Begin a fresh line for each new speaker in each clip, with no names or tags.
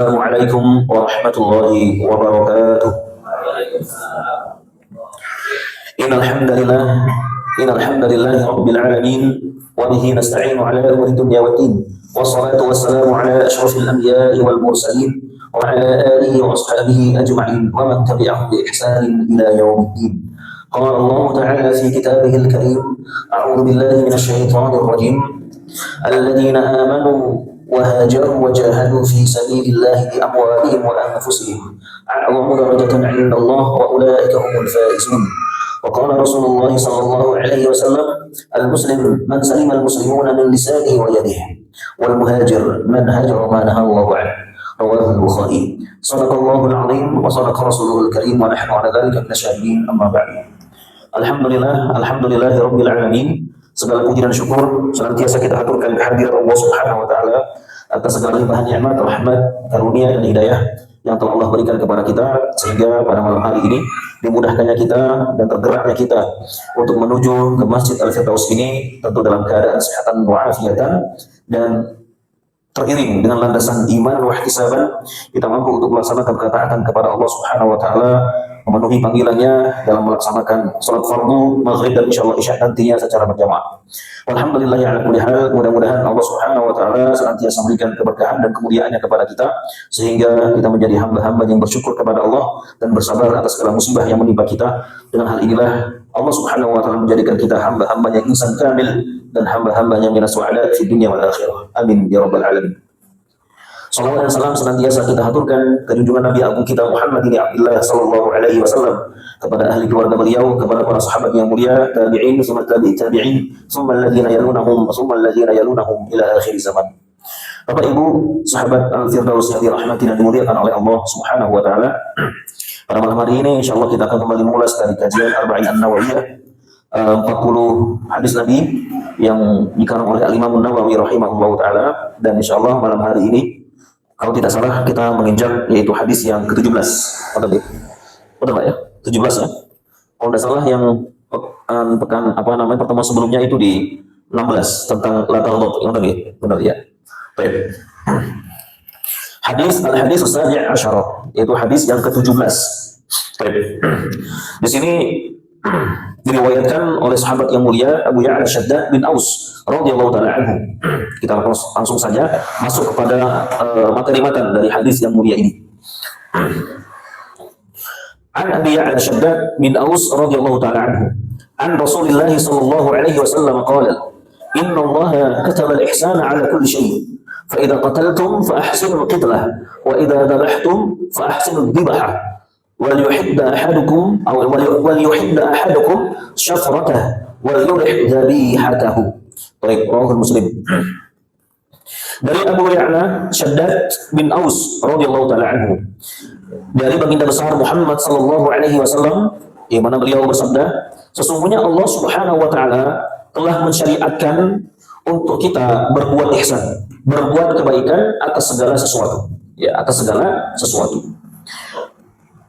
Assalamualaikum warahmatullahi wabarakatuh. Innal hamdalillah rabbil alamin wa bihi nasta'inu ala umuri dunya waddin. Wassalatu wassalamu ala asyrafil anbiya'i wal mursalin wa ala alihi wa ashabihi ajma'in wa man tabi'ahum bi ihsanin ila yaumiddin. Qala Allah ta'ala fi kitabihil karim, a'udzu billahi minasy syaithanir rajim. Alladzina amanu وهاجروا وجاهدوا في سبيل الله بأموالهم وأنفسهم أعظم درجة عند الله وأولئك هم الفائزون. وقال رسول الله صلى الله عليه وسلم: المسلم من سلم المسلمون من لسانه ويده، والمهاجر من هجر ما نهى الله عنه. رواه البخاري. صدق الله العظيم وصدق رسوله الكريم ونحن على ذلك من الشاهدين. أما بعد. Alhamdulillah rabbil alamin. Segala puji dan syukur senantiasa kita aturkan kehadirat Allah Subhanahu wa taala atas segala limpahan nikmat, rahmat, karunia dan hidayah yang telah Allah berikan kepada kita, sehingga pada malam hari ini dimudahkannya kita dan tergeraknya kita untuk menuju ke Masjid Al-Firdaus ini tentu dalam keadaan kesehatan wa'afiatan dan teriring dengan landasan iman wa ihtisaban. Kita mampu untuk melaksanakan ketaatan kepada Allah Subhanahu wa taala, memenuhi panggilannya dalam melaksanakan salat fardu, maghrib dan insyaallah isya nantinya secara berjamaah. Alhamdulillah ala kulli hal, mudah-mudahan Allah Subhanahu wa taala senantiasa memberikan keberkahan dan kemuliaannya kepada kita sehingga kita menjadi hamba-hamba yang bersyukur kepada Allah dan bersabar atas segala musibah yang menimpa kita. Dengan hal inilah Allah Subhanahu wa taala menjadikan kita hamba-hamba yang insan kamil dan hamba-hamba yang minas wa'ala fi dunya wal akhirah. Amin ya rabbal alamin. Salawat dan salam senantiasa kita haturkan ke junjungan Nabi Agung kita Muhammad bin Abdullah sallallahu alaihi wasallam, kepada ahli keluarga beliau, kepada para sahabat yang mulia, tabi'in, summa tabi'in, summa alladziina yalunahum ila akhir zaman. Bapak Ibu, sahabat Al-Firdaus yang dirahmati dan dimuliakan oleh Allah Subhanahu wa taala. Pada malam hari ini insyaallah kita akan kembali mengulas dari kajian Arba'in An-Nawawiyah, 40 hadis Nabi yang dikarang oleh Al-Imam An-Nawawi rahimahullahu taala, dan insyaallah malam hari ini kalau tidak salah kita menginjak yaitu hadis yang ke-17. Betul Pak ya? 17 ya? Kalau tidak salah yang pertemuan sebelumnya itu di 16 tentang latar yang tadi. Benar ya? Baik. Hadis as-sabi' asyara, yaitu hadis yang ke-17. Baik. Di sini diriwayatkan oleh sahabat yang mulia Abu Ya'la Shaddad bin Aus radhiyallahu taala anhu. Kita langsung saja masuk kepada materi-matan dari hadis yang mulia ini. An Abi Ya'la Shaddad bin Aus radhiyallahu taala anhu, an Rasulillah sallallahu alaihi wasallam qala: "Inna Allah kataba al-ihsana 'ala kulli shay'. Fa idza qataltum fa ahsinu al-qitlah wa idza dhabhtum fa ahsinu ad-dhabha. وليحد أحدكم شفرته وليرح ذبيحته." Baik, Rawahul Muslim. Dari Abu Ya'la Shaddad bin Aus radhiyallahu taala anhu, dari baginda besar Muhammad sallallahu alaihi wasallam, yang mana beliau bersabda, sesungguhnya Allah Subhanahu wa taala telah mensyariatkan untuk kita berbuat ihsan, berbuat kebaikan atas segala sesuatu, ya, atas segala sesuatu.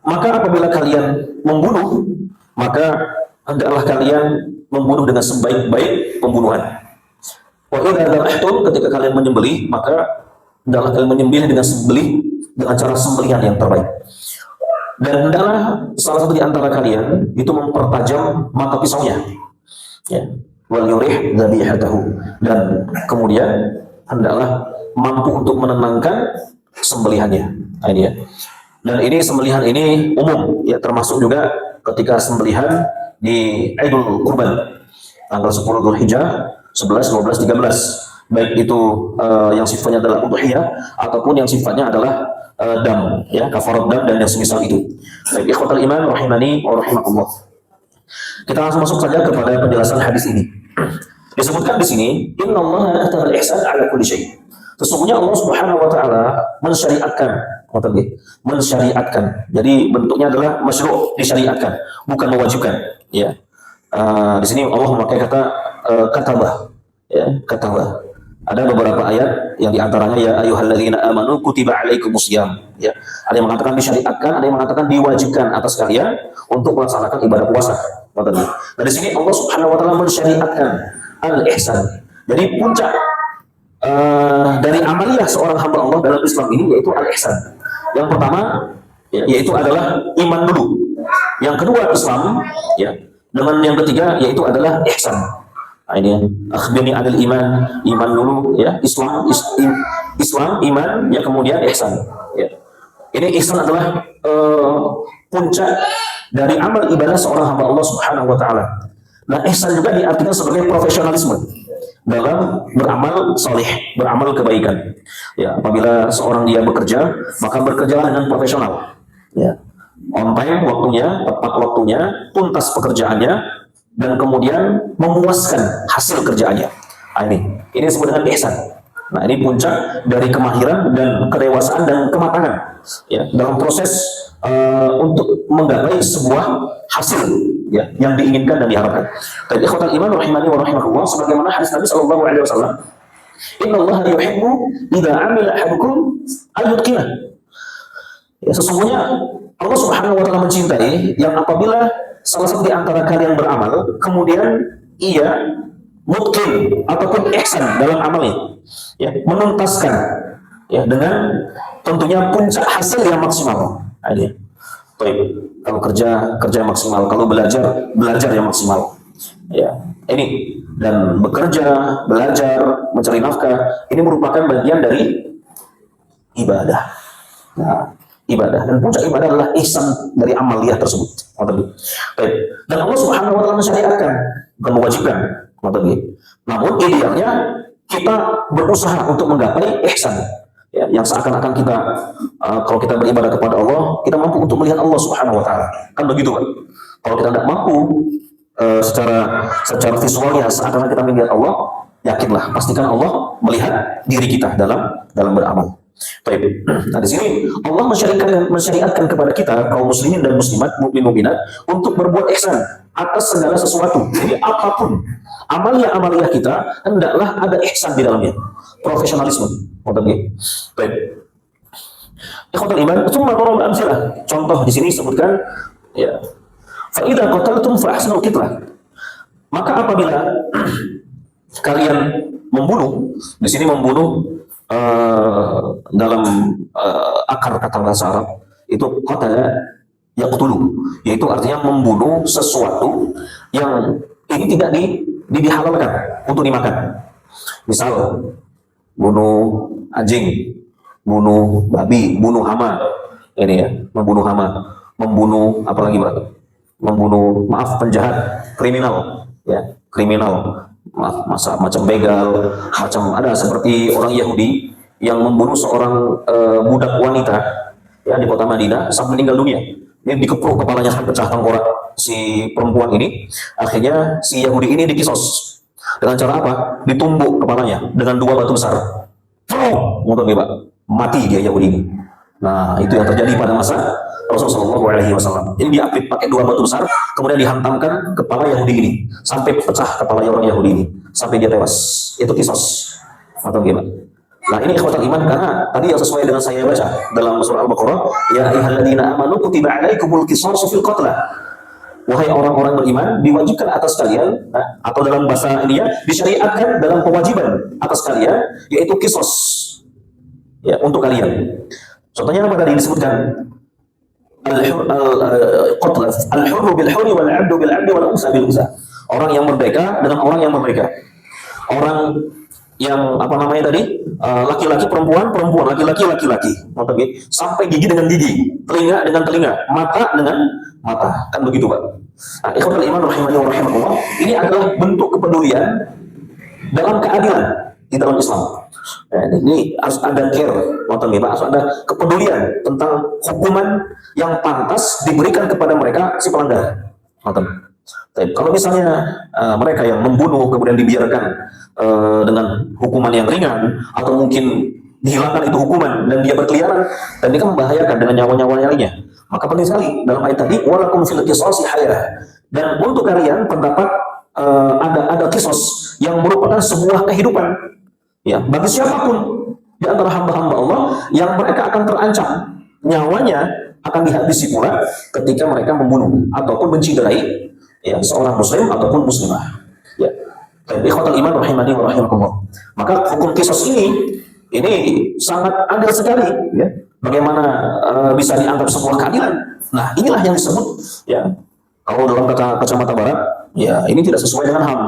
Maka apabila kalian membunuh, maka hendaklah kalian membunuh dengan sebaik-baik pembunuhan. Wa idza dzabhtum, ketika kalian menyembelih, maka hendaklah kalian menyembelih dengan cara sembelihan yang terbaik. Dan hendaklah salah satu di antara kalian itu mempertajam mata pisaunya. Ya. Wal yurih dzabihatahu, dan kemudian hendaklah mampu untuk menenangkan sembelihannya. Nah, ini ya. Dan ini sembelihan ini umum, ya, termasuk juga ketika sembelihan di Idul Kurban tanggal 10 Dzulhijjah, 11, 12, 13, baik itu yang sifatnya adalah udhiyah ataupun yang sifatnya adalah dam, ya, kafarat dam dan yang semisal itu. Baik, ikhwatal iman rahimani wa rahimakumullah. Kita langsung masuk saja kepada penjelasan hadis ini. Disebutkan di sini, innallaha kataba al-ihsan 'ala kulli syai'. Sesungguhnya Allah Subhanahu wa taala mensyariatkan. Jadi bentuknya adalah masyru', disyariatkan, bukan mewajibkan, ya. Di sini Allah memakai kata katabah, ya, katabah. Ada beberapa ayat yang diantaranya ya ayyuhalladzina amanu kutiba alaikumusiyam, ya. Ada yang mengatakan disyariatkan, ada yang mengatakan diwajibkan atas kalian untuk melaksanakan ibadah puasa. Nah, di sini Allah Subhanahu wa taala mensyariatkan al-ihsan. Jadi puncak dari amaliyah seorang hamba Allah dalam Islam ini yaitu al-ihsan. Yang pertama yaitu adalah iman dulu. Yang kedua Islam, ya. Dengan yang ketiga yaitu adalah ihsan. Nah, ini akhbirni anil iman, iman dulu, ya. Islam, iman, ya, kemudian ihsan. Ya. Ini ihsan adalah puncak dari amal ibadah seorang hamba Allah Subhanahu wa taala. Nah, ihsan juga diartikan sebagai profesionalisme dalam beramal soleh, beramal kebaikan. Ya, apabila seorang dia bekerja, maka bekerjalah dengan profesional. Ya, on time waktunya, tepat waktunya, tuntas pekerjaannya, dan kemudian memuaskan hasil kerjaannya. Nah, ini disebut dengan ihsan. Nah, ini puncak dari kemahiran dan kedewasaan dan kematangan, ya, dalam proses untuk menggapai sebuah hasil, ya, yang diinginkan dan diharapkan. Tadi ikhwatal iman rahimani wa rahimakumullah, sebagaimana hadis Nabi sallallahu alaihi wasallam, "Innallaha yuhibbu idza 'amila ahadukum ayyutqina." Ya, sesungguhnya Allah Subhanahu wa taala mencintai yang apabila salah satu di antara kalian beramal, kemudian ia mutqin ataupun ihsan dalam amalnya, ya, menuntaskan, ya, dengan tentunya puncak hasil yang maksimal. Ada. Baik, kalau kerja maksimal, kalau belajar yang maksimal. Ya, ini dan bekerja, belajar, mencari nafkah, ini merupakan bagian dari ibadah. Nah, ibadah dan puncak ibadah adalah ihsan dari amaliyah tersebut. Baik. Dan Allah Subhanahu wa taala mensyariatkan, bukan mewajibkan. Namun idealnya kita berusaha untuk menggapai ihsan, ya, yang seakan-akan kita kalau kita beribadah kepada Allah, kita mampu untuk melihat Allah Subhanahu wa taala. Kan begitu, kan? Kalau kita tidak mampu secara visualnya seakan-akan kita melihat Allah, yakinlah pastikan Allah melihat diri kita dalam beramal. Baik. Nah, di sini Allah mensyariatkan kepada kita kaum muslimin dan muslimat, mukmin mukminat, untuk berbuat ihsan atas segala sesuatu. Jadi apapun amaliyah kita, hendaklah ada ihsan di dalamnya. Profesionalisme. Baik. Ikhwatul iman, tsumma daraba amsalah. Contoh di sini disebutkan, ya, fa idza qataltum fa ahsinul qitlah. Maka apabila kalian membunuh, di sini membunuh dalam akar kata bahasa Arab itu qatala yaqtulu, yaitu artinya membunuh sesuatu yang ini tidak dihalalkan untuk dimakan. Misal bunuh anjing, bunuh babi, bunuh hama, ini ya, membunuh hama, membunuh apalagi berarti, membunuh, maaf, penjahat, kriminal, ya, kriminal. Maaf, macam begal, macam ada seperti orang Yahudi yang membunuh seorang budak wanita, ya, di kota Madinah sampai meninggal dunia. Dia dikepruk kepalanya sampai pecah tengkorak si perempuan ini. Akhirnya si Yahudi ini dikisos dengan cara apa? Ditumbuk kepalanya dengan 2 batu besar. Mati dia Yahudi ini. Nah, itu yang terjadi pada masa Rasulullah SAW. Ini diapit pakai 2 batu besar, kemudian dihantamkan kepala Yahudi ini sampai pecah kepala orang Yahudi ini, sampai dia tewas. Itu kisos atau gimana? Nah, ini ikhwatul iman, karena tadi yang sesuai dengan saya baca dalam surah Al-Baqarah, ya ayyuhalladzina amanu kutiba alaikumul qisasu fil qatla. Wahai orang-orang beriman, diwajibkan atas kalian, atau dalam bahasa India disyariatkan dalam kewajiban atas kalian, yaitu kisos, ya, untuk kalian. Contohnya apa tadi disebutkan? Al-hurru bil-hurri wal-'abdu bil-'abdi wal-unsa bil-unsa. Orang yang merdeka dengan orang yang merdeka. Orang yang apa namanya tadi? Laki-laki perempuan, perempuan laki-laki laki-laki. Sampai gigi dengan gigi, telinga dengan telinga, mata dengan mata. Kan begitu, Pak. Nah, ikhwatul iman rahimani wa rahimakumullah, ini adalah bentuk kepedulian dalam keadilan di dalam Islam. Ini harus ada care, harus ada kepedulian tentang hukuman yang pantas diberikan kepada mereka si pelanggar. Kalau misalnya mereka yang membunuh kemudian dibiarkan dengan hukuman yang ringan, atau mungkin dihilangkan itu hukuman dan dia berkeliaran dan dia kan membahayakan dengan nyawa-nyawa lainnya, maka penting sekali dalam ayat tadi, walakum fil qisasi hayah, dan untuk kalian terdapat ada kisos yang merupakan sebuah kehidupan. Ya, bagi siapapun di antara hamba-hamba Allah yang mereka akan terancam nyawanya akan dihabisi pula ketika mereka membunuh ataupun menciderai, ya, seorang muslim ataupun muslimah. Ya. Ikhwatul iman rahimani wa rahimakumullah. Maka hukum kisos ini sangat adil sekali, ya. Bagaimana bisa dianggap sebuah keadilan? Nah, inilah yang disebut, ya. Kalau dalam kacamata barat, ya ini tidak sesuai dengan HAM.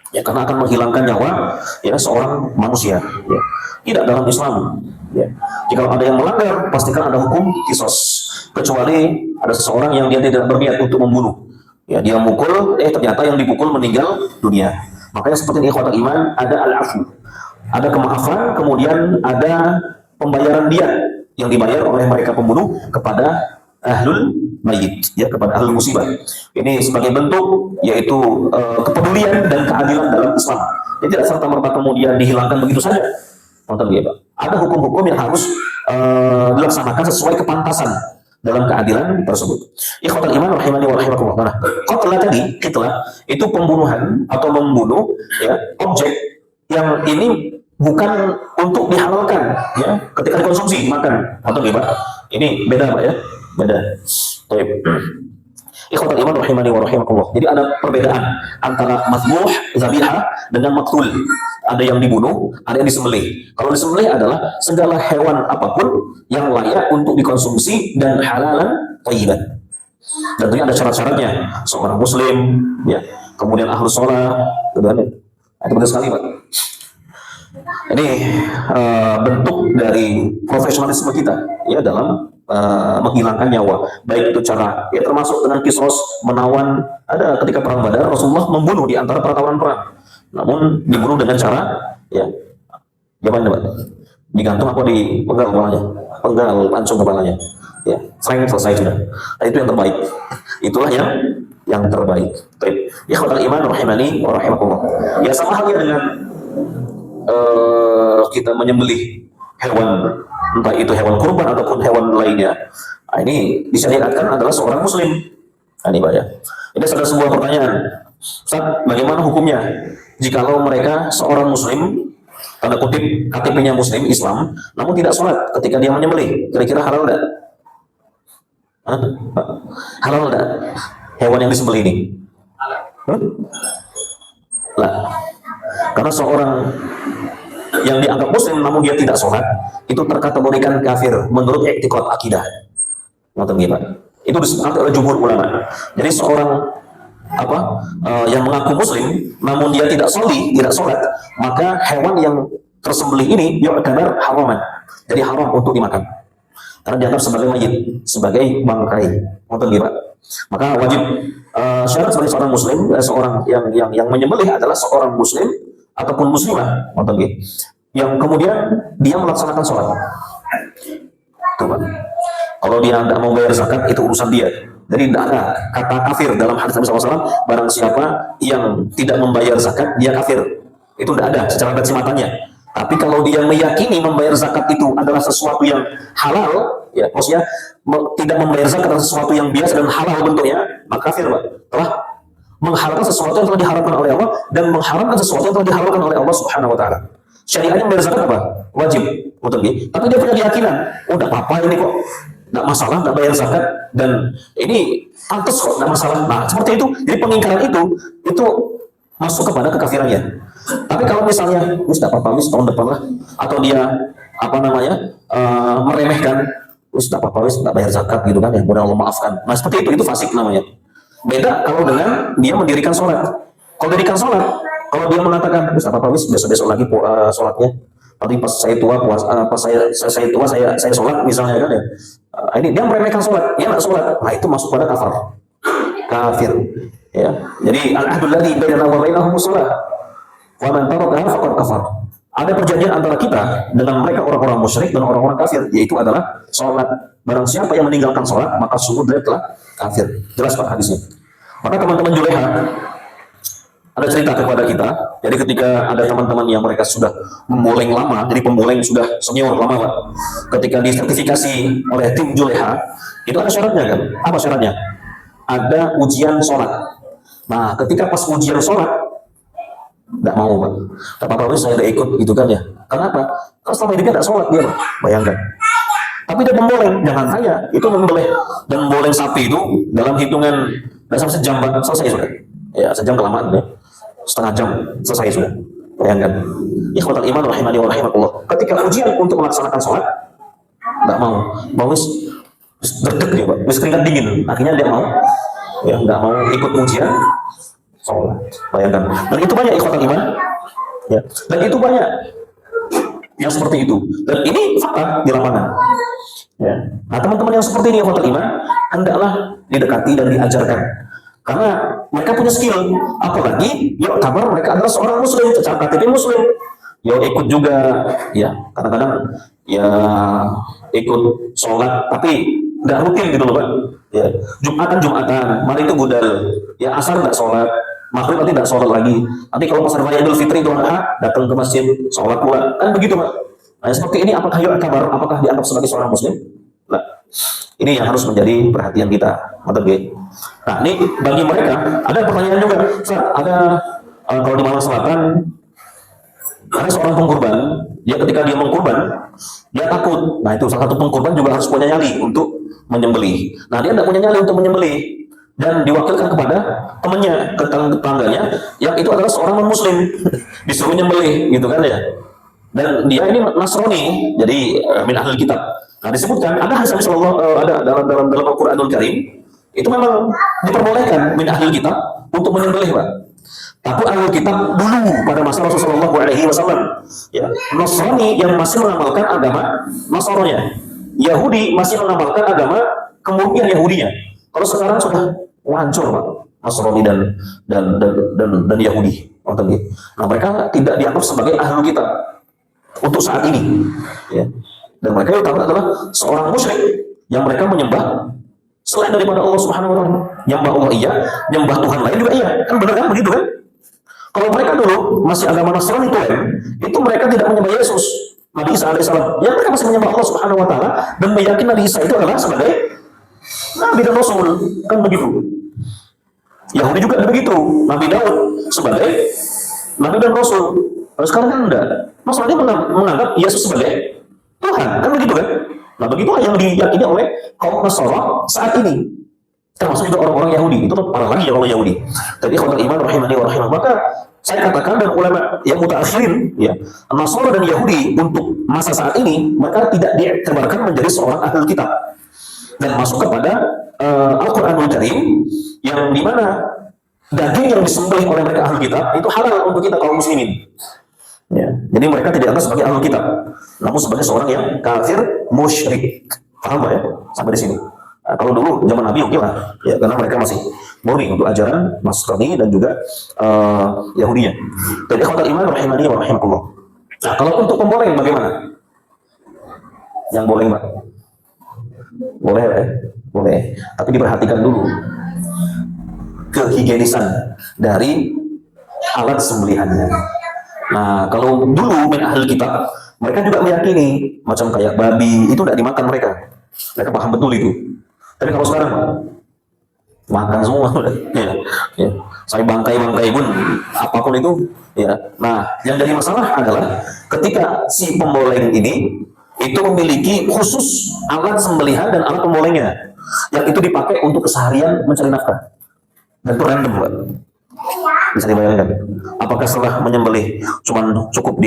Ya, karena akan menghilangkan nyawa ya seorang manusia. Ya. Tidak dalam Islam. Ya. Jika ada yang melanggar, pastikan ada hukum kisos. Kecuali ada seseorang yang dia tidak berniat untuk membunuh. Ya, dia mukul, ternyata yang dipukul meninggal dunia. Makanya seperti ini ikhwatul iman, ada al-afu, ada kemaafan, kemudian ada pembayaran diat yang dibayar oleh mereka pembunuh kepada ahlul mayit, ya, kepada ahlul musibah. Ini sebagai bentuk yaitu kepedulian dan keadilan dalam Islam. Jadi tidak serta-merta kemudian dihilangkan begitu saja. Ada hukum-hukum yang harus dilaksanakan sesuai kepantasan dalam keadilan tersebut. Ikhwatul iman rahimani wa rahimakumullah. Nah, qatla tadi, qitla itu pembunuhan atau membunuh ya objek yang ini bukan untuk dihalalkan ya ketika dikonsumsi makan atau gimana. Ini beda Pak ya. Beda. Baik. Ikhwatul iman rahimani wa rahimakumullah. Jadi ada perbedaan antara mazbuh, zabihah dengan maktul. Ada yang dibunuh, ada yang disembelih. Kalau disembelih adalah segala hewan apapun yang layak untuk dikonsumsi dan halalan thayyiban. Dan tentunya ada syarat-syaratnya. Seorang muslim, ya, kemudian ahlus shalah, itu penting sekali, Pak. Ini bentuk dari profesionalisme kita ya dalam menghilangkan nyawa, baik itu cara ya termasuk dengan kisos menawan. Ada ketika perang Badar Rasulullah membunuh di antara para tawanan perang, namun dibunuh dengan cara ya gimana Pak? Digantung apa dipenggal kepalanya, penggal langsung kepalanya ya, selesai sudah. Nah, itu yang terbaik, itulah yang terbaik. Baik ya ikhwatul iman rahimani wa rahimakumullah. Ya sama halnya dengan kita menyembelih hewan, entah itu hewan kurban ataupun hewan lainnya. Nah, ini disyariatkan adalah seorang muslim. Nah, ini Pak ya. Ini ada sebuah pertanyaan. Ustaz, bagaimana hukumnya jikalau mereka seorang muslim, tanda kutip KTP-nya muslim Islam, namun tidak sholat ketika dia menyembelih? Kira-kira halal enggak? Halal enggak hewan yang disembelih ini? Lah, karena seorang yang dianggap muslim namun dia tidak sholat itu terkategorikan kafir menurut i'tiqad akidah. Itu disepakati oleh jumhur ulama. Jadi seorang yang mengaku muslim namun dia tidak sholat, maka hewan yang tersembelih ini yu'tabar haraman. Jadi haram untuk dimakan. Karena dianggap sebagai mayit, sebagai bangkai. Maka wajib syarat sebagai seorang muslim, seorang yang menyembelih adalah seorang muslim ataupun muslimah, yang kemudian dia melaksanakan sholat. Kalau dia tidak mau bayar zakat, itu urusan dia. Jadi tidak ada kata kafir dalam hadis Nabi SAW. Barang siapa yang tidak membayar zakat, dia kafir. Itu tidak ada secara garis matanya. Tapi kalau dia meyakini membayar zakat itu adalah sesuatu yang halal, ya maksudnya tidak membayar zakat adalah sesuatu yang biasa dan halal bentuknya, maka kafir, Pak. Telah menghalalkan sesuatu yang telah diharamkan oleh Allah dan mengharamkan sesuatu yang telah dihalalkan oleh Allah Subhanahu wa taala. Syariatnya membayar zakat apa? Wajib, betul. Tapi dia punya keyakinan, udah apa ini kok, enggak masalah enggak bayar zakat dan ini pantas kok enggak masalah. Nah, seperti itu. Jadi pengingkaran itu masuk kepada kekafirannya. Tapi kalau misalnya enggak apa-apa, tahun depan lah, atau dia meremehkan, enggak apa-apa, enggak bayar zakat gitu kan ya, mudah Allah maafkan. Nah, seperti itu fasik namanya. Beda kalau dengan dia mendirikan sholat. Kalau mendirikan sholat, kalau dia mengatakan, apa-apa, besok-besok lagi sholatnya. Nanti pas saya tua saya sholat misalnya kan ya. Ini dia meremehkan sholat, dia nggak sholat. Nah itu masuk pada kafir. Ya. Jadi al-ahdul ladzi bainana wa bainahum shalah. Wa man tarakaha faqad kafar. Ada perjanjian antara kita dengan mereka orang-orang musyrik dan orang-orang kafir, yaitu adalah sholat. Barang siapa yang meninggalkan sholat, maka sungguh dia telah kafir. Jelas Pak hadisnya. Maka teman-teman Juleha ada cerita kepada kita. Jadi ketika ada teman-teman yang mereka sudah memboleng lama, jadi pemboleng sudah senior lama Pak. Ketika disertifikasi oleh tim Juleha, itu ada syaratnya kan? Apa syaratnya? Ada ujian sholat. Nah, ketika pas ujian sholat, nggak mau Pak. Tak apa-apa saya udah ikut gitu kan ya. Kenapa? Karena selama hidupnya nggak sholat dia Pak. Bayangkan. Tapi dia memboleng, jangan saya. Itu memboleh. Dan memboleng sapi itu dalam hitungan nggak sampai sejam Pak, selesai sudah. Ya, sejam kelamaan ya. setengah jam selesai sudah. Bayangkan. Ikhwatal iman rahimani wa rahimakumullah. Ketika ujian untuk melaksanakan sholat, nggak mau wis deg-deg dia, Pak. Wis keringat dingin. Akhirnya dia mau, ya nggak mau ikut ujian sholat. Bayangkan. Dan itu banyak ikhwatal iman, ya. Dan itu banyak yang seperti itu. Dan ini fakta di lapangan. Ya. Nah, teman-teman yang seperti ini ikhwatal iman, hendaklah didekati dan diajarkan. Karena mereka punya skill, apalagi ya kabar mereka adalah seorang muslim, secara KTP muslim, ya ikut juga, ya kadang-kadang ya ikut sholat, tapi nggak rutin gitu loh Pak. Ya Jumatan, malah itu budal, ya asar nggak sholat, maghrib nanti nggak sholat lagi, nanti kalau pas raya Idul Fitri itu datang ke masjid sholat pula, kan begitu Pak. Nah seperti ini apakah ya kabar, apakah dianggap sebagai seorang muslim? Nah, ini yang harus menjadi perhatian kita. Nah, ini bagi mereka ada pertanyaan juga. Ada kalau di Malang Selatan ada seorang pengkurban, dia ketika dia mengkurban, dia takut. Nah, itu salah satu pengkurban juga harus punya nyali untuk menyembelih. Nah, dia tidak punya nyali untuk menyembelih dan diwakilkan kepada temannya, tetangganya, yang itu adalah seorang non-muslim, disuruh nyembelih, gitu kan ya. Dan dia ini Nasrani, jadi min ahlul kitab. Nah, disebutkan ada hadis Rasulullah, ada dalam Al-Qur'anul Karim, itu memang diperbolehkan min ahlul kitab untuk menyembelih, Pak. Tapi ahlul kitab dulu pada masa Rasulullah SAW, ya, Nasrani yang masih mengamalkan agama Nasrani, Yahudi masih mengamalkan agama kemurnian Yahudinya. Kalau sekarang sudah hancur, Pak, Nasrani dan Yahudi. Nah, mereka tidak dianggap sebagai ahlul kitab untuk saat ini, ya. Dan mereka utama adalah seorang musyrik yang mereka menyembah selain daripada Allah Subhanahu wa taala. Nyembah Allah iya, nyembah Tuhan lain juga iya. Kan benar kan begitu kan? Kalau mereka dulu masih agama Nasrani itu mereka tidak menyembah Yesus, Nabi Isa alaihissalam. Ya mereka masih menyembah Allah Subhanahu wa taala dan meyakini Nabi Isa itu adalah sebagai nabi dan rasul. Kan begitu. Yahudi juga begitu. Nabi Daud sebagai nabi dan rasul. Kalau sekarang kan enggak. Nasrani menganggap Yesus sebagai Tuhan, kan begitu kan? Nah, begitulah yang diyakini oleh kaum Nasara saat ini. Termasuk juga orang-orang Yahudi. Itu parah lagi ya kalau Yahudi. Tapi kalau iman rahimani wa rahimah, maka saya katakan dan ulama yang mutaakhirin, ya, Nasara dan Yahudi untuk masa saat ini, mereka tidak ditebarkan menjadi seorang ahli kitab dan masuk kepada Al-Qur'anul Karim yang dimana daging yang disembelih oleh mereka ahli kitab itu halal untuk kita kaum muslimin. Ya, jadi mereka tidak dianggap sebagai ahlul kitab, namun sebagai seorang yang kafir musyrik. Paham ya? Sampai di sini. Nah, kalau dulu zaman Nabi oke lah, ya karena mereka masih murni untuk ajaran Nasrani dan juga Yahudinya. Jadi ikhwatul iman rahimani wa rahimakumullah. Nah, kalau untuk pemboleng bagaimana? Yang boleh, Pak? Boleh ya? Boleh. Tapi diperhatikan dulu kehigienisan dari alat sembelihannya. Nah, kalau dulu min ahlul kitab, mereka juga meyakini macam kayak babi itu tidak dimakan mereka. Mereka paham betul itu. Tapi kalau sekarang makan semua, ya, ya. Saya bangkai pun apapun itu, ya. Nah, yang jadi masalah adalah ketika si pemboleng ini itu memiliki khusus alat sembelihan dan alat pembolengnya yang itu dipakai untuk keseharian mencari nafkah. Dan itu random, Pak. Bisa dibayangkan, apakah setelah menyembelih cuman cukup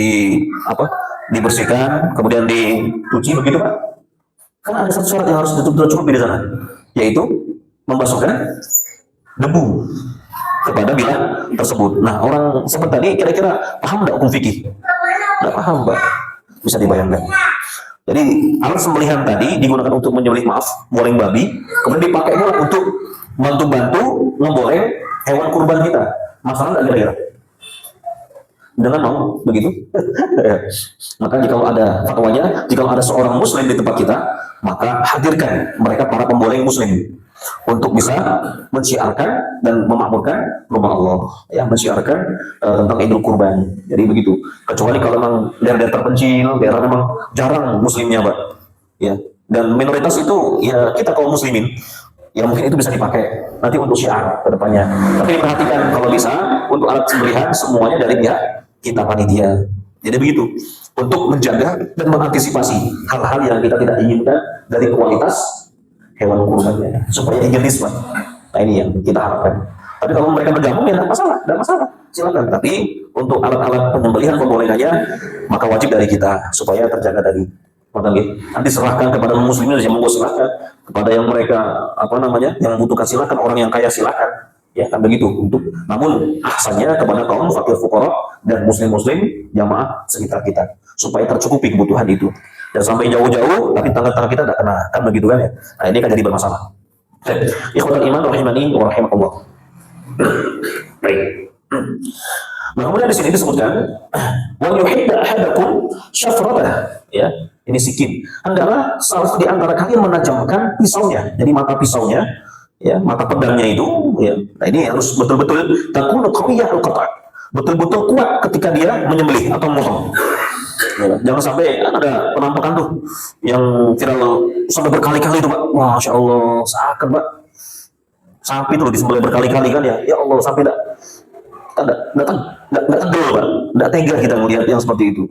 dibersihkan kemudian dicuci begitu Pak? Kan ada satu syarat yang harus dicukupi di sana, yaitu membasuhkan debu kepada bilah tersebut. Nah, orang seperti tadi kira-kira paham nggak hukum fikih? Nggak paham, Pak. Bisa dibayangkan. Jadi alat sembelihan tadi digunakan untuk menyembelih boleng babi, kemudian dipakai pula untuk bantu-bantu memboleng hewan kurban kita. Masalah nggak kira-kira? Dengan mau begitu? Maka jika ada fatwanya, jika ada seorang muslim di tempat kita, maka hadirkan mereka para pemboleng muslim untuk bisa mensiarkan dan memakmurkan rumah Allah, ya, mensiarkan tentang Idul Kurban. Jadi begitu. Kecuali kalau memang daerah terpencil, daerah memang jarang muslimnya, Pak. Ya. Dan minoritas itu ya kita kaum muslimin. Ya mungkin itu bisa dipakai nanti untuk syiar ke depannya. Tapi diperhatikan kalau bisa untuk alat sembelihan semuanya dari pihak kita panitia. Jadi begitu. Untuk menjaga dan mengantisipasi hal-hal yang kita tidak inginkan dari kualitas hewan kurbannya supaya higienis, Pak. Nah ini yang kita harapkan. Tapi kalau mereka bergabung ya tidak masalah, silakan. Tapi untuk alat-alat penyembelihan pembolehannya maka wajib dari kita supaya terjaga dari nanti serahkan kepada muslimin, yang monggo silakan, kepada yang mereka yang membutuhkan silakan, orang yang kaya silakan, ya kan begitu. Namun ahsannya kepada kaum fakir fuqara dan muslim jamaah sekitar kita supaya tercukupi kebutuhan itu, dan sampai jauh-jauh tapi tangan-tangan kita tidak kena, kan begitu kan ya. Nah ini kan jadi bermasalah. Ikhwatul iman rahimani wa rahimakumullah. Baik. Nah kemudian di sini disebutkan wa yuhibbu ahadakum syafratah, ya. Ini sikin. Hendaklah salah di antara kalian menajamkan pisaunya. Jadi mata pisaunya, ya, mata pedangnya itu, ya. Nah ini harus betul-betul takunu qawiyah al-qata'. Betul-betul kuat ketika dia menyembelih atau memotong. Ya, jangan sampai ada penampakan tuh yang viral sampai berkali-kali itu, Pak. Masya Allah, seakan, Pak. Sapi itu disembelih berkali-kali kan ya. Ya Allah, sampai enggak tega, Pak. Enggak tega kita melihat yang seperti itu.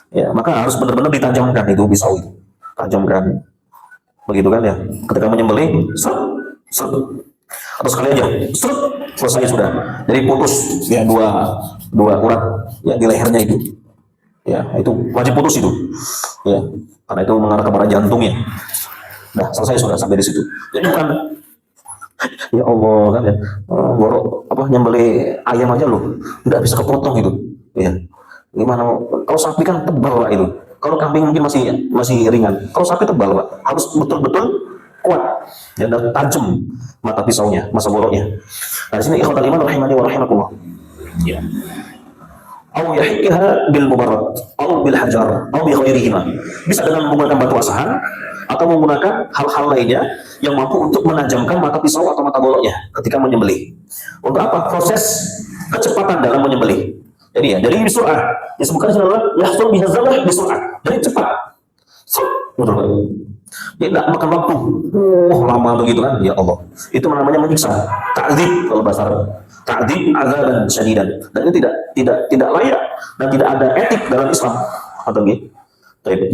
Ya, maka harus benar-benar ditajamkan itu pisau itu. Tajamkan. Begitu kan ya. Ketika menyembelih, atau sekali aja, selesai sudah. Jadi putus ya dua urat ya di lehernya itu. Ya, itu wajib putus itu. Ya, karena itu mengarah kepada jantungnya. Nah, selesai sudah sampai di situ. Jadi bukan ya Allah kan ya. Nyembelih ayam aja loh, nggak bisa kepotong itu. Ya. Gimana? Kalau sapi kan tebal Pak itu. Kalau kambing mungkin masih ringan. Kalau sapi tebal Pak, harus betul-betul kuat ya, dan tajam mata pisaunya, masa boroknya. Nah, di sini ikhwatul iman rahimani wa rahimakumullah. Ya. Au yahikha bil mubarrad, au bil hajar, au bi ghairihima. Bisa dengan menggunakan batu asahan atau menggunakan hal-hal lainnya yang mampu untuk menajamkan mata pisau atau mata boloknya ketika menyembelih. Untuk apa? Proses kecepatan dalam menyembelih. Jadi ya, dari bisur'ah. Disebutkan adalah yahsul bihazzalah bisur'ah. Jadi cepat. Betul. Dia tidak makan waktu. Lama begitu kan? Ya Allah. Itu namanya menyiksa. Ta'dzib kalau bahasa Arab. Ta'dzib azaban syadidan. Dan ini tidak layak dan tidak ada etik dalam Islam. Atau gitu.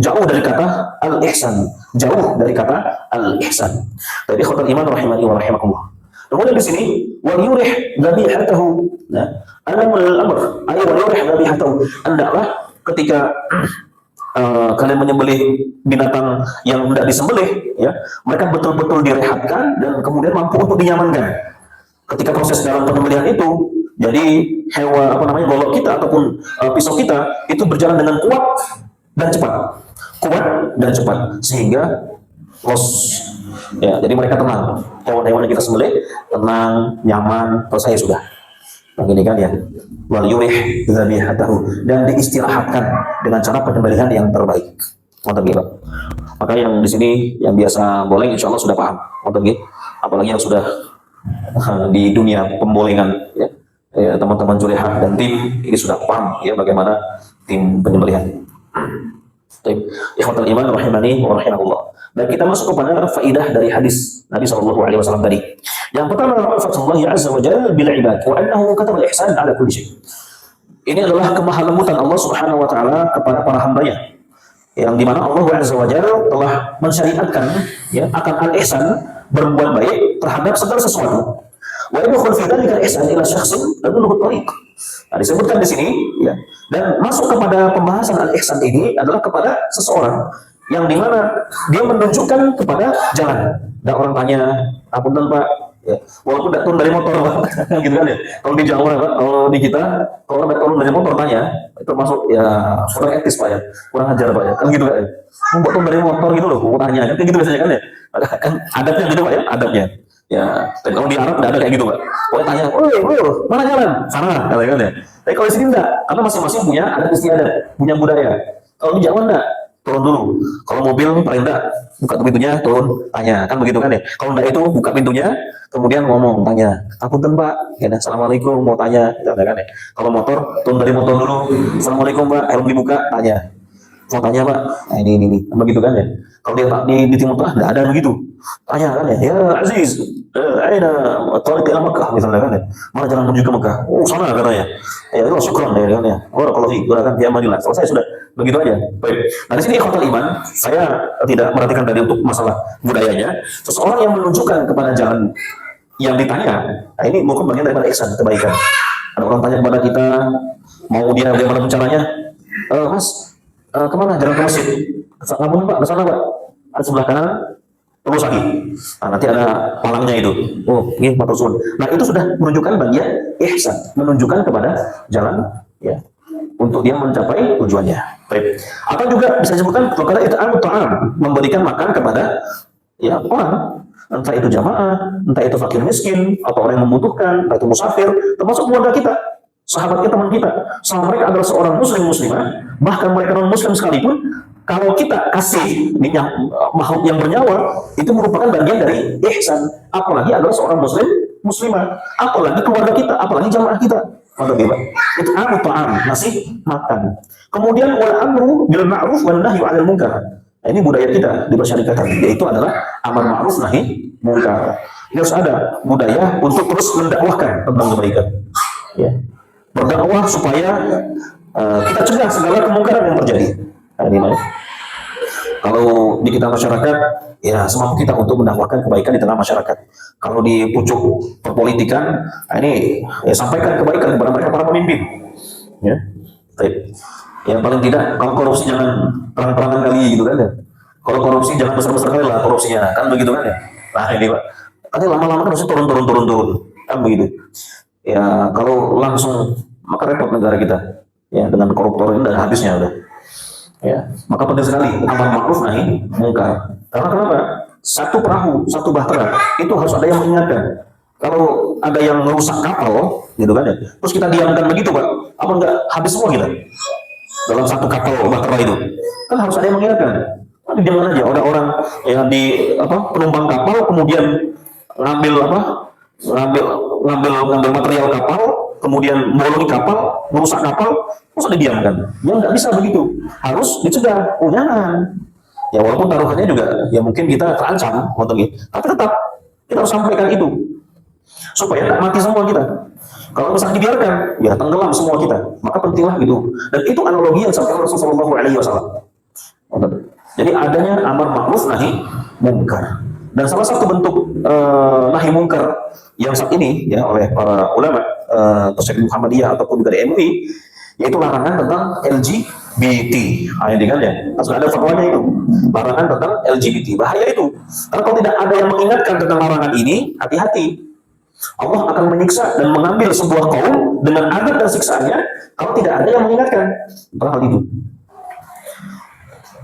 Jauh dari kata al-ihsan. Jauh dari kata al-ihsan. Tapi ikhwatul iman rahimani wa rahimakumullah. Kemudian di sini wal yurih dzabihatahu. Nah, al-amr ay wal yurih dzabihatahu. Hendaklah ketika kalian menyembelih binatang yang tidak disembelih, ya, mereka betul-betul direhatkan dan kemudian mampu untuk dinyamankan. Ketika proses dalam penyembelihan itu, jadi hewan golok kita ataupun pisau kita itu berjalan dengan kuat dan cepat, sehingga ya, jadi mereka tenang. Hewan-hewan yang kita sembelih tenang, nyaman, selesai sudah. Begini kan ya. Wal yurih dzabihatahu, dan diistirahatkan dengan cara penyembelihan yang terbaik. Maka yang di sini yang biasa boleh insya Allah sudah paham. Apalagi yang sudah di dunia pembolengan ya. Teman-teman Julehah dan tim ini sudah paham ya bagaimana tim penyembelihan. Ikhwatul iman rahimani wa rahimakumullah. Dan kita masuk kepada faidah dari hadis Nabi SAW tadi. Yang pertama, Fatullah Azza wa Jalla bil ibad wa annahu kataba al-ihsan ala kulli syai. Ini adalah kemahalembutan Allah Subhanahu wa taala kepada para hamba-Nya. Yang dimana Allah Azza wa Jalla telah mensyariatkan ya akan al-ihsan, berbuat baik terhadap segala sesuatu. Wa yadkhul fi dzalika al-ihsan ila syakhsin ladulhu tariq. Nah, disebutkan di sini ya. Dan masuk kepada pembahasan al-ihsan ini adalah kepada seseorang yang dimana dia menunjukkan kepada jalan. Dan orang tanya, "Apunten Pak, ya, walaupun tidak turun dari motor Pak." Gitu kan ya. Kalau di Jawa Pak, kalau di kita kalau tidak turun dari motor tanya, itu masuk ya kurang etis Pak ya. Kurang ajar Pak ya. Kan gitu kan. Mau turun dari motor gitu loh, mau tanya kan gitu biasanya kan ya. Kan adabnya gitu Pak ya, adabnya. Ya, dan kalau di Arab tidak ada kayak gitu Pak. Pokoknya tanya, mana jalan? Sana, katakan ya. Tapi kalau di sini enggak, karena masing-masing punya adat istiadat, punya budaya. Kalau di Jawa enggak, turun dulu. Kalau mobil paling enggak, buka pintunya, turun, tanya, kan begitu kan ya. Kalau enggak itu buka pintunya, kemudian ngomong, tanya, "Apunten Pak, ya, assalamualaikum, mau tanya," kan ya. Kalau motor, turun dari motor dulu, "Assalamualaikum Pak, helm dibuka," tanya. Mau tanya Pak, nah ini, begitu kan ya. Kalau di Timur Tengah enggak ada begitu. Tanya kan ya, "Ya Aziz, aina tariq ila Makkah," misalnya kan ya. Mana jalan menuju ke Mekah? Oh, sana katanya. Ya, itu syukran ya kan ya. Barakallahu fiik, kan dia amanillah. Selesai sudah. Begitu aja. Baik. Nah, di sini ikhwatul iman, saya tidak merhatikan tadi untuk masalah budayanya. Seseorang yang menunjukkan kepada jalan yang ditanya, nah ini bukan bagian daripada ihsan, kebaikan. Ada orang tanya kepada kita, mau dia bagaimana caranya? Mas, kemana? Jalan ke masjid. Ngapain Pak? Ke sana Pak. Ada sebelah kanan, terus lagi. Nah, nanti ada palangnya itu. Oh, ini matur suwun. Nah, itu sudah menunjukkan bagian ihsan, menunjukkan kepada jalan ya untuk dia mencapai tujuannya. Baik. Atau juga bisa disebutkan kalau itu ta'am, memberikan makan kepada ya orang, entah itu jamaah, entah itu fakir miskin, atau orang yang membutuhkan, entah itu musafir, termasuk keluarga kita, sahabat kita, teman kita. Selama mereka adalah seorang muslim muslimah, bahkan mereka non muslim sekalipun, kalau kita kasih minyak makhluk yang bernyawa, itu merupakan bagian dari ihsan. Apalagi adalah seorang muslim muslimah, apalagi keluarga kita, apalagi jamaah kita. Itu ta'am, ngasih makan. Kemudian wal amru bil ma'ruf wan nahyu 'anil munkar. Nah, ini budaya kita di bersyarikat, yaitu adalah amar ma'ruf nahi munkar. Ini harus ada budaya untuk terus mendakwahkan tentang kebaikan. Ya. Berdakwah supaya kita cegah segala kemungkaran yang terjadi. Nah, ini kalau di kita masyarakat, ya semampu kita untuk mendakwahkan kebaikan di tengah masyarakat. Kalau di pucuk perpolitikan, nah ini ya, sampaikan kebaikan kepada mereka para pemimpin. Ya, baik. Ya paling tidak, kalau korupsi jangan terang-terangan kali gitu kan ya. Kalau korupsi jangan besar-besar kali lah korupsinya, kan begitu kan ya. Nah ini Pak, nanti lama-lama kan harus turun, kan begitu. Ya kalau langsung maka repot negara kita. Ya dengan koruptor ini udah habisnya udah. Ya, maka penting sekali amar ma'ruf nahi munkar. Karena kenapa? Satu perahu, satu bahtera itu harus ada yang mengingatkan. Kalau ada yang merusak kapal, gitu kan ya. Terus kita diamkan begitu Pak, apa enggak habis semua kita? Dalam satu kapal bahtera itu, kan harus ada yang mengingatkan. Tapi jangan aja orang-orang yang di penumpang kapal kemudian ngambil ngambil material kapal, kemudian bolongi kapal, merusak kapal, terus didiamkan. Ya nggak bisa begitu, harus dicegah. Oh jangan. Ya walaupun taruhannya juga, ya mungkin kita terancam, tapi tetap kita harus sampaikan itu supaya tak mati semua kita. Kalau misalnya dibiarkan, ya tenggelam semua kita. Maka pentinglah gitu. Dan itu analogi yang disampaikan Rasulullah SAW. Jadi adanya amar ma'ruf nahi munkar. Dan salah satu bentuk nahi munkar yang saat ini ya oleh para ulama Persyaratan Muhammadiyah ataupun juga di MUI, yaitu larangan tentang LGBT. Nah, ini kan ya, harus ada fatwanya itu. Larangan tentang LGBT. Bahaya itu. Karena kalau tidak ada yang mengingatkan tentang larangan ini, hati-hati. Allah akan menyiksa dan mengambil sebuah kaum dengan adab dan siksaannya kalau tidak ada yang mengingatkan tentang hal itu.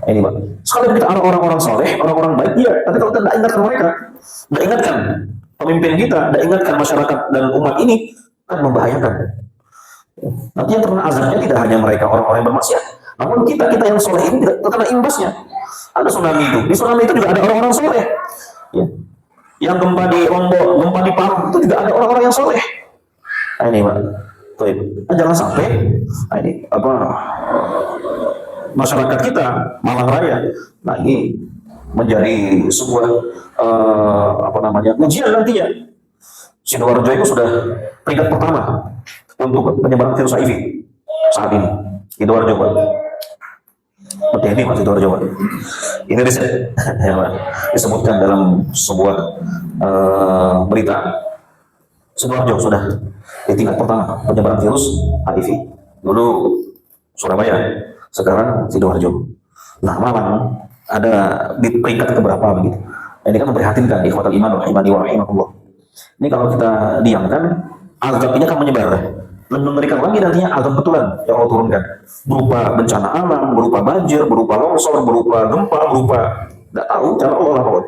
Ini Pak. Sekali kita orang-orang soleh, orang-orang baik, iya. Tapi kalau kita tidak ingatkan mereka, tidak ingatkan pemimpin kita, tidak ingatkan masyarakat dan umat ini, kan membahayakan. Nanti yang terkena azabnya tidak hanya mereka orang-orang yang bermaksiat, namun kita yang soleh ini tidak terkena imbasnya. Ada tsunami itu, di tsunami itu juga ada orang-orang soleh. Ya. Yang gempa di Lombok, gempa di Palu itu juga ada orang-orang yang soleh. Nah, ini Pak. Nah, jangan sampai ini masyarakat kita Malang Raya, nah ini menjadi sebuah ujian nantinya. Sidoarjo itu sudah peringkat pertama untuk penyebaran virus HIV saat ini. Sidoarjo Pak. Hati-hati Pak Sidoarjo Pak. Ini riset ya, Pak. Disebutkan dalam sebuah berita. Sidoarjo sudah di tingkat pertama penyebaran virus HIV. Dulu Surabaya, sekarang Sidoarjo. Nah Malang ada di peringkat keberapa begitu. Ini kan memprihatinkan ikhwatul iman rahimani wa rahimakumullah. Ini kalau kita diamkan, azab ini akan menyebar dan mengerikan lagi nantinya azab betulan yang Allah turunkan berupa bencana alam, berupa banjir, berupa longsor, berupa gempa, berupa tidak tahu cara Allah lah.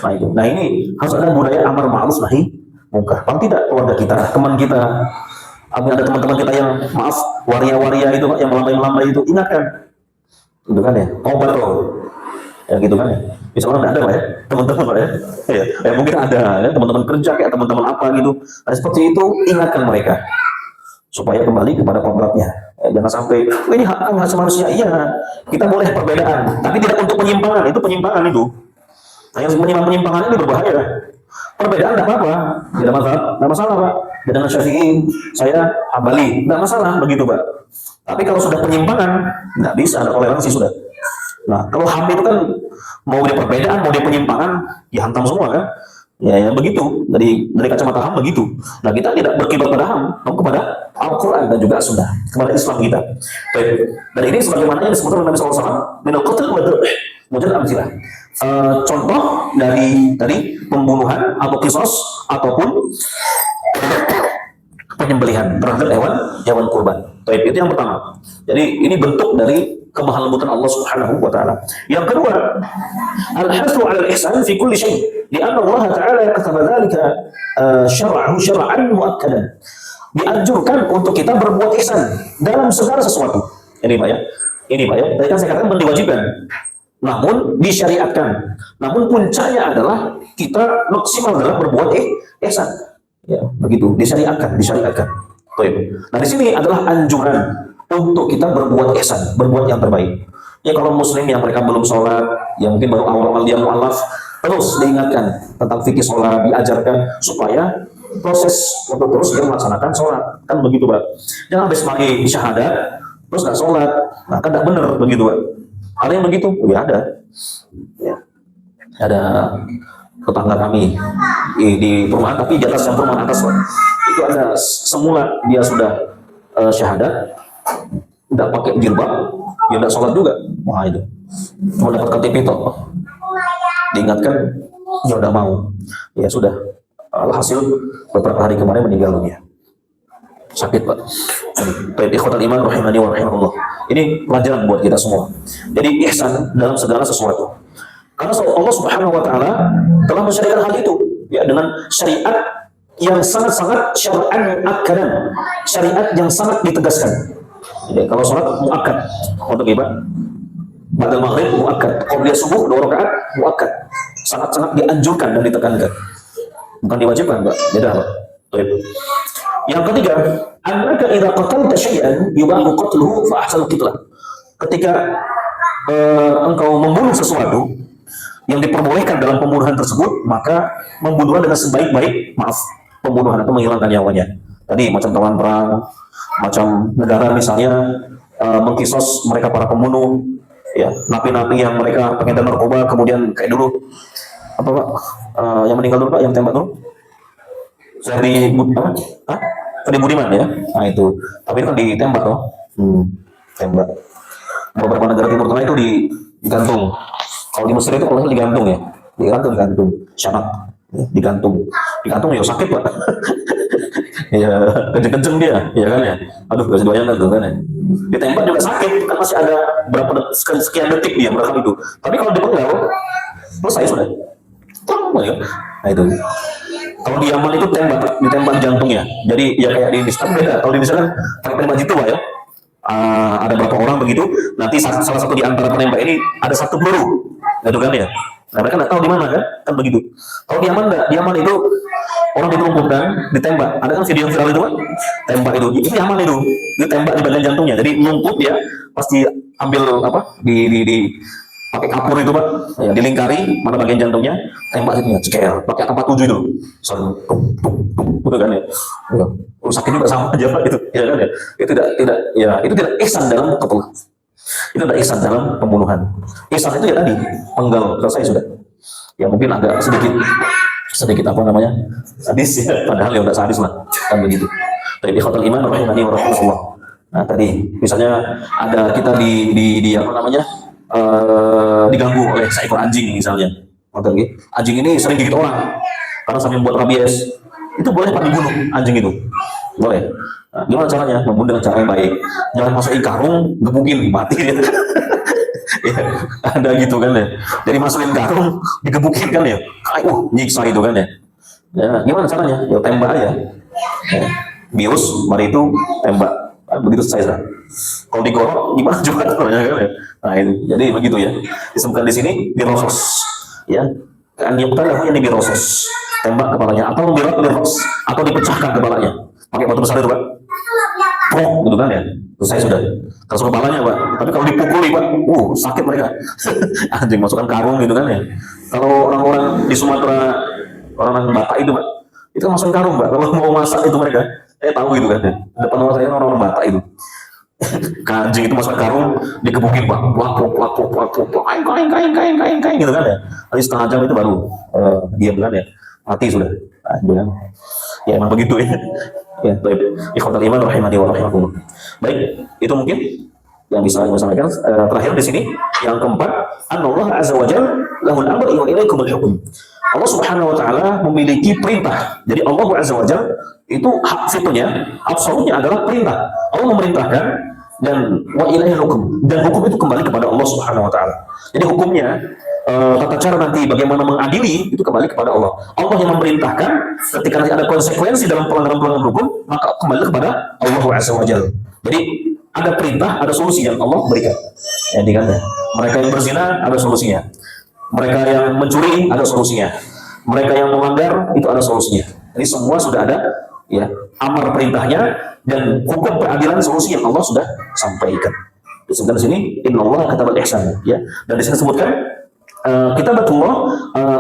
Nah itu. Nah ini harus ada budaya amar ma'ruf nahi munkar. Kalau tidak keluarga kita, teman kita, ada teman-teman kita yang maaf waria-waria itu yang melambai-melambai itu, ingatkan. Itu kan ya, obat loh. Ya gitu kan ya. Bisa orang tidak ada Pak ya, teman-teman Pak ya. Ya mungkin ada ya, teman-teman kerja kayak teman-teman apa gitu. Nah, seperti itu ingatkan mereka supaya kembali kepada kodratnya. Jangan sampai ini hak asasi manusia. Iya, kita boleh perbedaan, tapi tidak untuk penyimpangan. Itu penyimpangan itu. Nah, yang penyimpangan ini berbahaya. Perbedaan tidak apa-apa, tidak masalah Pak. Dengan Syafi'i, saya Hambali, tidak masalah begitu Pak. Tapi kalau sudah penyimpangan, tidak bisa ada toleransi sudah. Nah, kalau HAM itu kan mau dia perbedaan, mau dia penyimpangan, dihantam semua kan. Ya, begitu dari kacamata HAM begitu. Nah, kita tidak berkiblat pada HAM, namun kepada Al-Quran dan juga Sunnah, kepada Islam kita. Baik. Dan ini sebagaimana yang disebutkan oleh Nabi SAW, minal qatl wa dzabh, mujad amsilah. Contoh dari pembunuhan atau kisos ataupun penyembelihan terhadap hewan kurban. Baik, itu yang pertama. Jadi ini bentuk dari kemahalembutan Allah Subhanahu wa taala. Yang kedua, al-hasu 'ala al-ihsan fi kulli syai', li'anna Allah ta'ala kataba dzalika syar'ahu syar'an muakkadan. Dianjurkan untuk kita berbuat ihsan dalam segala sesuatu. Ini Pak ya. Tadi kan saya katakan diwajibkan, namun disyariatkan. Namun puncaknya adalah kita maksimal dalam berbuat ihsan. Ya, begitu, disyariatkan. Baik. Nah, di sini adalah anjuran untuk kita berbuat ihsan, berbuat yang terbaik. Ya, kalau muslim yang mereka belum sholat, yang mungkin baru awal-awal dia mu'alaf, terus diingatkan tentang fikih sholat, diajarkan supaya proses untuk terus dia melaksanakan sholat. Kan begitu, Pak. Jangan habis pakai syahadat, terus nggak sholat. Nah, kan nggak benar begitu, Pak. Ada yang begitu? Ya, ada. Ya. Ada tetangga kami di perumahan, tapi di atas, yang perumahan atas, Pak. Itu ada semula dia sudah syahadat, tidak pakai jilbab, dia tidak sholat juga. Wah, itu cuma dapat KTP toh. Diingatkan, ya udah mau. Ya sudah. Alhasil beberapa hari kemarin meninggal dunia. Sakit, Pak. Baik, ikhwatal iman rahimani wa rahimakumullah. Ini pelajaran buat kita semua. Jadi ihsan dalam segala sesuatu. Karena Allah Subhanahu wa taala telah mensyariatkan hal itu, ya, dengan syariat yang sangat-sangat syar'an muakkadan. Syariat yang sangat ditegaskan. Ya, kalau sholat muakkad untuk ibadah, ba'da maghrib muakkad, qobliyah subuh 2 rakaat muakkad. Sangat-sangat dianjurkan dan ditekankan. Bukan diwajibkan, Pak. Beda, Pak. Yang ketiga, annaka idza qatalta syai'an yubahu qatluhu fa ahsanu qitlah. Ketika engkau membunuh sesuatu yang diperbolehkan dalam pembunuhan tersebut, maka membunuhnya dengan sebaik-baik pembunuhan atau menghilangkan nyawanya. Tadi macam tawanan perang, macam negara misalnya mengkisos mereka para pembunuh, ya, napi-napi yang mereka pengedar narkoba, kemudian kayak dulu apa, Pak, yang meninggal dulu, Pak, yang tembak dulu, Ferry Budiman, ya. Nah itu, tapi itu kan ditembak toh, tembak. Beberapa negara Timur Tengah itu digantung. Kalau di Mesir itu kalau digantung, ya, digantung, syarat, ya, digantung ya sakit, Pak. Ya kenceng dia, ya kan ya. Aduh, gak bisa bayangkan tuh kan ya. Ditembak juga sakit, kan masih ada berapa sekian detik dia merekam itu. Tapi kalau dipenggal, selesai sudah. Ya. Nah itu. Kalau di Yaman itu ditembak jantungnya. Jadi ya kayak di Indonesia beda. Kalau di Indonesia kan pakai penembak jitu, Pak, ya. Ada berapa orang begitu, nanti salah satu di antara penembak ini ada satu peluru, gitu kan ya. Nah, mereka nggak tahu di mana kan begitu. Kalau di Yaman nggak, di Yaman itu orang ditelumpuhkan, ditembak. Ada kan video yang viral itu, Pak? Tembak itu, ini Yaman itu, ditembak di bagian jantungnya. Jadi lumpur dia pasti ambil apa di pakai kapur itu, Pak, ya, dilingkari mana bagian jantungnya, tembak situnya, cekel, pakai AK-47 itu, kan ya. Sakit juga sama aja, Pak, itu, ya kan ya. Itu tidak ihsan dalam qatl. Itu tidak ihsan dalam pembunuhan. Ihsan itu ya tadi, penggal, selesai sudah. Ya mungkin agak sedikit apa namanya, sadis ya, padahal ya udah sadis lah, kan begitu. Tapi ikhwatul iman rahimani wa rahimakumullah. Nah tadi misalnya ada kita di apa namanya, diganggu oleh seekor anjing misalnya. Anjing ini sering gigit orang karena sampai membuat rabies. Itu boleh, Pak, dibunuh anjing itu. Boleh. Nah, gimana caranya? Membunuh dengan cara yang baik. Jangan masukin karung, gebukin, mati dia. Ya, ada gitu kan ya. Jadi masukin karung, digebukin kan ya. Nyiksa itu kan ya. Ya, gimana caranya? Ya tembak aja. Ya. Bius, mari itu tembak. Begitu selesai. Kalau digorok gimana juga namanya kan ya. Nah itu, jadi begitu ya. Disebutkan di sini birosos, ya. Kan dia bukan yang birosos, tembak kepalanya, atau biros, atau dipecahkan kepalanya. Pakai batu besar itu, Pak. Prok, gitu kan ya. Selesai sudah. Terus kepalanya, Pak. Tapi kalau dipukuli, Pak, sakit mereka. Anjing masukkan karung gitu kan ya. Kalau orang-orang di Sumatera, orang-orang Batak itu, Pak, itu masukkan karung, Pak. Kalau mau masak itu mereka, saya tahu gitu kan ya. Depan rumah saya orang-orang Batak itu. Anjing itu masuk karung, dikebukin, Pak, kain gitu kan ya. Nanti setengah jam itu baru diam kan ya. mati sudah. Nah, ya emang begitu ya. Ya, baik. Ikhwatul iman rahimani wa rahimakumullah. Baik, itu mungkin yang bisa saya sampaikan. Terakhir di sini yang keempat, Allah azza wa jalla lahul amr wa ilaikumul hukm. Allah Subhanahu wa taala memiliki perintah. Jadi Allah azza wa jalla itu hak fiturnya, absolutnya adalah perintah. Allah memerintahkan dan wa ilaihil hukum, dan hukum itu kembali kepada Allah Subhanahu wa taala. Jadi hukumnya tata cara nanti bagaimana mengadili itu kembali kepada Allah. Allah yang memerintahkan, ketika nanti ada konsekuensi dalam pelanggaran-pelanggaran hukum, maka kembali kepada Allah azza wa jalla. Jadi ada perintah, ada solusi yang Allah berikan. Jadi kan, mereka yang berzina ada solusinya. Mereka yang mencuri ada solusinya. Mereka yang melanggar itu ada solusinya. Jadi semua sudah ada ya amar perintahnya dan hukum peradilan solusi yang Allah sudah sampaikan. Disebutkan di sini innallaha katabal ihsan ya. Dan di sini disebutkan kitabatullah,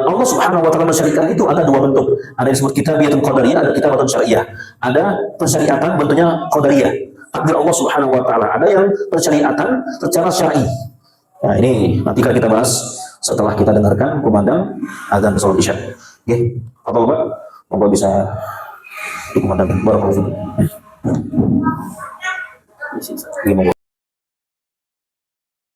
Allah Subhanahu wa taala mensyariatkan itu ada dua bentuk. Ada yang disebut kitabiyatul qadariyah, ada kitabatun syariah. Ada pensyariatan bentuknya qadariyah, takdir Allah Subhanahu wa taala. Ada yang pensyariatan secara syar'i. Nah, ini nanti kita bahas setelah kita dengarkan kumandang azan salat Isya. Oke, apa Bapak? Bapak bisa dikumandangkan barakallahu fiik.